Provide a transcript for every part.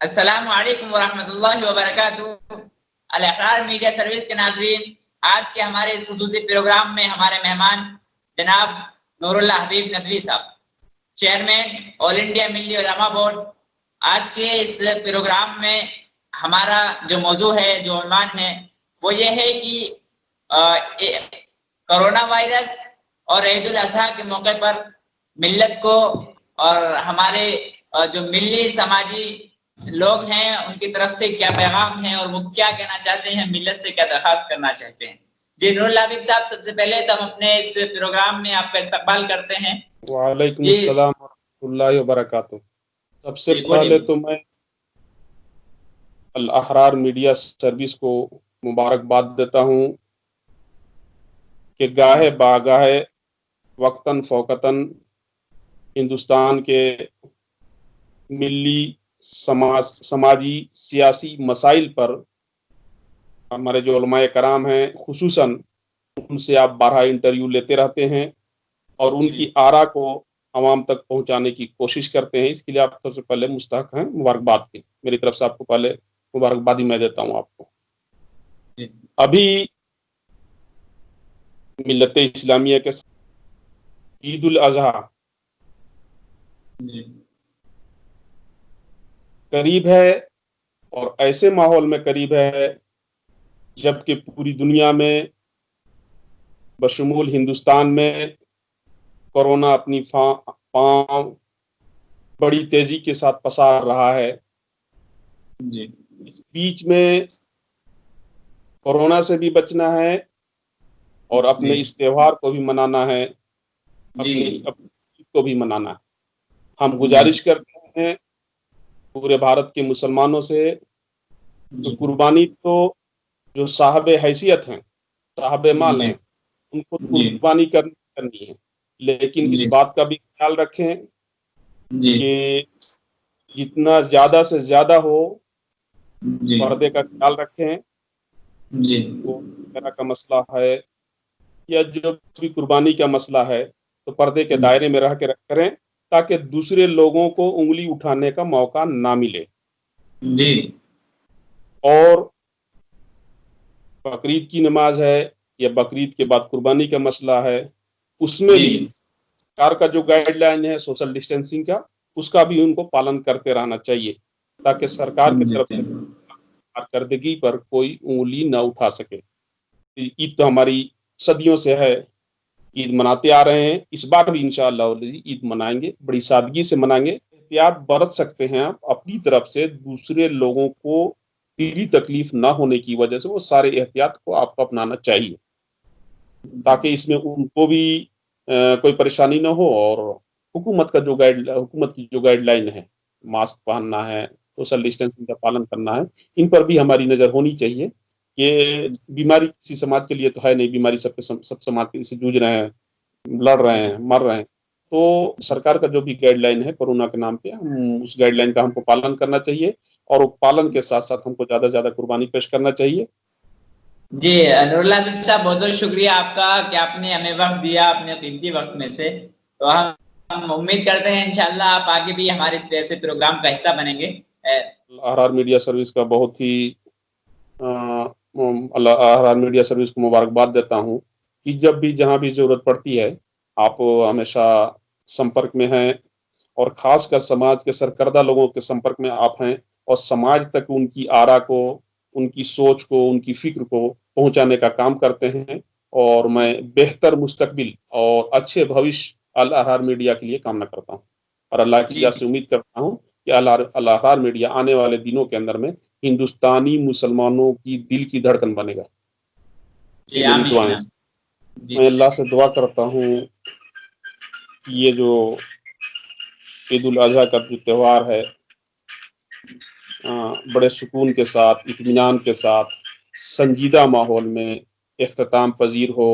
السلام علیکم ورحمۃ اللہ وبرکاتہ۔ الاحرار میڈیا سروس کے ناظرین، آج کے ہمارے اس خصوصی پروگرام میں ہمارے مہمان جناب نور اللہ حبیب ندوی صاحب، چیئرمین آل انڈیا ملی علماء بورڈ۔ آج کے اس پروگرام میں ہمارا جو موضوع ہے، جو عنوان ہے، وہ یہ ہے کہ کرونا وائرس اور عید الاضحیٰ کے موقع پر ملت کو اور ہمارے جو ملی سماجی لوگ ہیں ان کی طرف سے کیا پیغام ہے اور وہ کیا کہنا چاہتے ہیں، ملت سے کیا درخواست کرنا چاہتے ہیں۔ جی نور اللہ حبیب صاحب، سب سے پہلے تو ہم اپنے اس پروگرام میں آپ کا استقبال کرتے ہیں۔ وعلیکم السلام ورحمۃ اللہ وبرکاتہ۔ سب سے پہلے تو میں الاحرار میڈیا سروس کو مبارکباد دیتا ہوں کہ گاہے باگاہے وقتاً فوقتاً ہندوستان کے ملی سماجی سیاسی مسائل پر ہمارے جو علماء کرام ہیں خصوصاً ان سے آپ بارہا انٹرویو لیتے رہتے ہیں اور ان کی آرا کو عوام تک پہنچانے کی کوشش کرتے ہیں۔ اس کے لیے آپ سب سے پہلے مستحق ہیں مبارکباد کی۔ میری طرف سے آپ کو پہلے مبارکبادی میں دیتا ہوں آپ کو۔ ابھی ملت اسلامیہ کے عید الاضحیٰ قریب ہے، اور ایسے ماحول میں قریب ہے جبکہ پوری دنیا میں بشمول ہندوستان میں کورونا اپنی پاؤں بڑی تیزی کے ساتھ پسار رہا ہے۔ اس بیچ میں کورونا سے بھی بچنا ہے اور اپنے اس تہوار کو بھی منانا ہے، اپنی کو بھی منانا ہے۔ ہم گزارش کرتے ہیں پورے بھارت کے مسلمانوں سے کہ قربانی تو جو صاحب حیثیت ہیں، صاحب مال ہیں، ان کو قربانی کرنی ہے، لیکن اس بات کا بھی خیال رکھیں کہ جتنا زیادہ سے زیادہ ہو پردے کا خیال رکھیں۔ وہ میرا کا مسئلہ ہے یا جو بھی قربانی کا مسئلہ ہے تو پردے کے دائرے میں رہ کے کریں تاکہ دوسرے لوگوں کو انگلی اٹھانے کا موقع نہ ملے۔ اور بقرعید کی نماز ہے یا بقرعید کے بعد قربانی کا مسئلہ ہے، اس میں بھی سرکار کا جو گائیڈ لائن ہے سوشل ڈسٹینسنگ کا، اس کا بھی ان کو پالن کرتے رہنا چاہیے تاکہ سرکار کی طرف سے کارکردگی پر کوئی انگلی نہ اٹھا سکے۔ عید تو ہماری صدیوں سے ہے، عید مناتے آ رہے ہیں، اس بار بھی انشاءاللہ عید منائیں گے، بڑی سادگی سے منائیں گے۔ احتیاط برت سکتے ہیں آپ اپنی طرف سے، دوسرے لوگوں کو تیری تکلیف نہ ہونے کی وجہ سے وہ سارے احتیاط کو آپ کو اپنانا چاہیے تاکہ اس میں ان کو بھی کوئی پریشانی نہ ہو۔ اور حکومت کی جو گائیڈ لائن ہے، ماسک پہننا ہے، سوشل ڈسٹینسنگ کا پالن کرنا ہے، ان پر بھی ہماری نظر ہونی چاہیے۔ یہ بیماری کسی سماج کے لیے تو ہے نہیں، بیماری سب سماج کے سے جوجھ رہے ہیں، لڑ رہے ہیں، مر رہے ہیں۔ تو سرکار کا جو بھی گائیڈ لائن ہے کورونا کے نام پہ، اس گائیڈ لائن کا ہم کو پالن کرنا چاہیے اور پالن کے ساتھ ساتھ ہم کو زیادہ سے زیادہ قربانی پیش کرنا چاہیے۔ جی نور اللہ حبیب صاحب، بہت بہت شکریہ آپ کا کہ آپ نے ہمیں وقت دیا اپنے قیمتی وقت میں سے۔ تو ہم امید کرتے ہیں انشاءاللہ آپ آگے بھی ہمارے اس ایسے پروگرام کا حصہ بنیں گے۔ الاحرار میڈیا سروس کا بہت ہی الاحرار میڈیا سروس کو مبارکباد دیتا ہوں کہ جب بھی جہاں بھی ضرورت پڑتی ہے آپ ہمیشہ سمپرک میں ہیں، اور خاص کر سماج کے سرکردہ لوگوں کے سمپرک میں آپ ہیں اور سماج تک ان کی آرا کو، ان کی سوچ کو، ان کی فکر کو پہنچانے کا کام کرتے ہیں۔ اور میں بہتر مستقبل اور اچھے بھوش الاحرار میڈیا کے لیے کامنا کرتا ہوں، اور اللہ کی سے امید کرتا ہوں کہ الاحرار میڈیا آنے والے دنوں کے اندر میں ہندوستانی مسلمانوں کی دل کی دھڑکن بنے گا۔ میں اللہ سے دعا کرتا ہوں کہ یہ جو عید الاضحیٰ کا جو تہوار ہے بڑے سکون کے ساتھ، اطمینان کے ساتھ، سنجیدہ ماحول میں اختتام پذیر ہو۔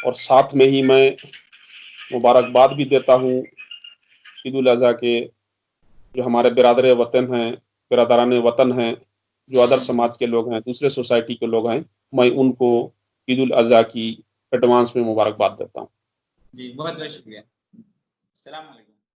اور ساتھ میں ہی میں مبارکباد بھی دیتا ہوں عید الاضحیٰ کے جو ہمارے برادران وطن ہیں، جو ادر سماج کے لوگ ہیں، دوسرے سوسائٹی کے لوگ ہیں، میں ان کو عید الاضحیٰ کی ایڈوانس میں مبارکباد دیتا ہوں۔ جی بہت بہت شکریہ۔ السلام علیکم۔